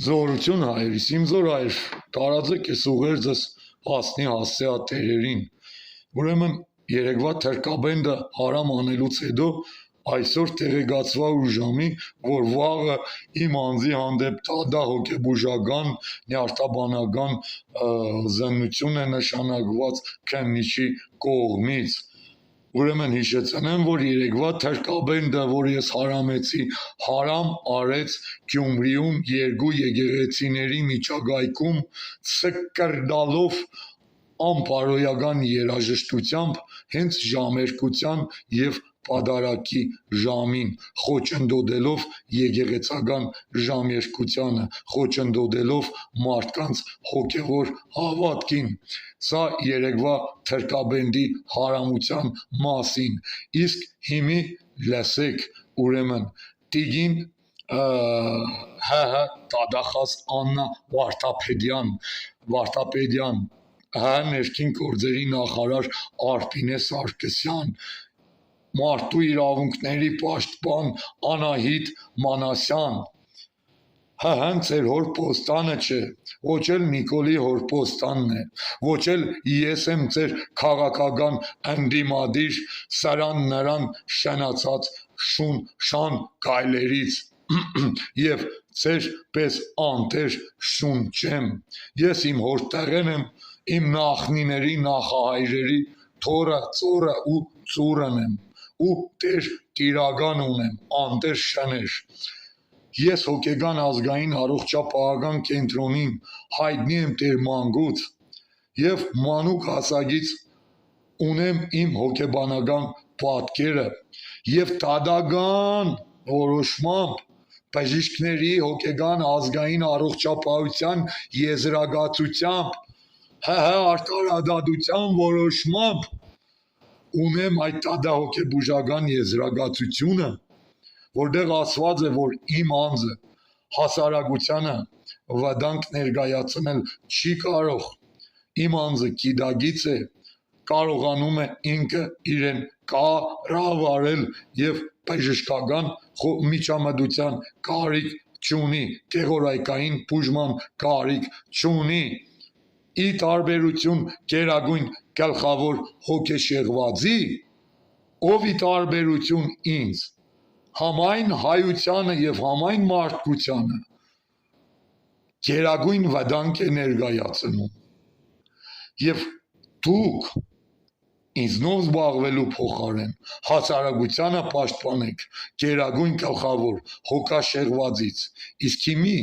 Զորություն հայրիս, իմ զոր հայր, տարածեք ես ուղերձս հասնի հասցեա տերերին։ Ուրեմն երեկվա թրկաբենդը հարամ անելուց հետո այսօր տեղեկացվա ու ժամի, որ վաղը իմ անձի հանդեպ տադա հոգեբուժական, նյարդաբանական զննություն է նշանակված քննիչի կողմից։ Ուրեմն հիշեցնեմ, որ երեկվա թրկաբենդը, որ ես հարամեցի, հարամ արեց Գյումրիում երկու եկեղեցիների միջակայքում ցկրդալով անպարոյական երաժշտությամբ հենց ժամերկության եւ պատարակի ժամին, խոչընդոտելով եկեղեցական ժամերկությանը, խոչընդոտելով մարդկանց հոգևոր հավատքին։ Սա երեկվա թրկաբենդի հարամության մասին, իսկ հիմի լսեք, ուրեմն տիգին տադախաս Աննա Վարդապետյան, ներքին գործերի նախարար Արփինե Սարգսյան, մարդու իրավունքների պաշտպան Անահիտ Մանասյան, հենց էր հոր պոստանը չէ, ոչ էլ Նիկոլի հոր պոստանն է, ոչ էլ ես եմ ձեր քաղաքական ընդդիմադիր սրան նրան շնացած շան գայլերից եւ ձեր պես անտեր շուն չեմ, ես իմ հոր տեղեն եմ, իմ նախնիների նախահայրերի թորը, ծորը ու ծուրն եմ, ու տեր տիրական ունեմ, անտեր շներ։ Ես հոգեգան ազգային առողջապահական կենտրոնին հայտնի եմ տեր մանկուց եւ մանուկ հասակից ունեմ իմ հոգեբանական պատկերը եւ դադական որոշմամբ բժիշկների հոգեգան ազգային առողջապահության եզրակացությամբ արտարադատության որոշմամբ ունեմ այդ դադահոգեբուժական եզրակացությունը, որտեղ ասված է, որ իմ անձը հասարակությանը վտանգ ներկայացնել չի կարող, իմ անձը գիտագից է, կարողանում է ինքը իրեն կառավարել եւ բժշկական միջամտության կարիք չունի, գեղորայքային բուժման կարիք չունի, ի տարբերություն գերագույն գլխավոր հոգեշեղվածի, ով ի տարբերություն ինձ համայն հայությանը եւ համայն մարդկությանը գերագույն վտանգ է ներկայացնում եւ դուք ինձնով զբաղվելու փոխարեն հասարակությանը պաշտպանեք գերագույն գլխավոր հոգաշեղվածից, իսկ հիմի